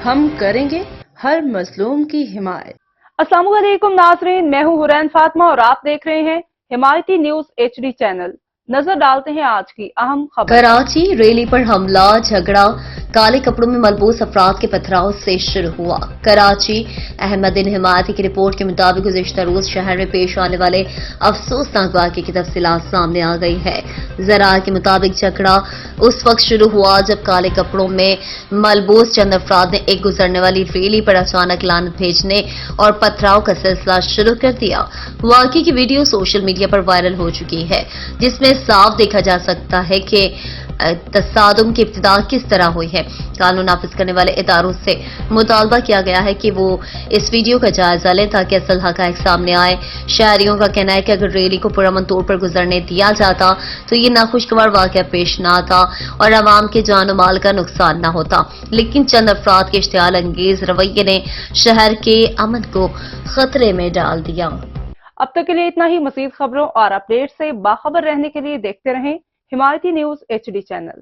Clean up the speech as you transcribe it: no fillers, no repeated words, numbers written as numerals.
ہم کریں گے ہر مظلوم کی حمایت۔ السلام علیکم ناظرین، میں ہوں حورین فاطمہ اور آپ دیکھ رہے ہیں حمایتی نیوز HD چینل۔ نظر ڈالتے ہیں آج کی اہم خبر۔ کراچی ریلی پر حملہ جھگڑا کالے کپڑوں میں ملبوس افراد کے پتھراؤ سے شروع ہوا۔ کراچی احمد حمایتی کی رپورٹ کے مطابق گزشتہ روز شہر میں پیش آنے والے افسوسناک واقعے کی تفصیلات سامنے آ گئی ہے۔ ذرائع کے مطابق جھگڑا اس وقت شروع ہوا جب کالے کپڑوں میں ملبوس چند افراد نے ایک گزرنے والی ریلی پر اچانک لعنت بھیجنے اور پتھراؤ کا سلسلہ شروع کر دیا۔ واقعے کی ویڈیو سوشل میڈیا پر وائرل ہو چکی ہے، جس میں صاف دیکھا جا سکتا ہے کہ تصادم کی ابتدا کس طرح ہوئی ہے۔ قانون نافذ کرنے والے اداروں سے مطالبہ کیا گیا ہے کہ وہ اس ویڈیو کا جائزہ لیں تاکہ اصل حقائق سامنے آئے۔ شہریوں کا کہنا ہے کہ اگر ریلی کو پرامن طور پر گزرنے دیا جاتا تو یہ ناخوشگوار واقعہ پیش نہ آتا اور عوام کے جان و مال کا نقصان نہ ہوتا، لیکن چند افراد کے اشتعال انگیز رویے نے شہر کے امن کو خطرے میں ڈال دیا۔ اب تک کے لیے اتنا ہی۔ مزید خبروں اور اپڈیٹ سے باخبر رہنے کے لیے دیکھتے رہیں حمایتی نیوز HD چینل۔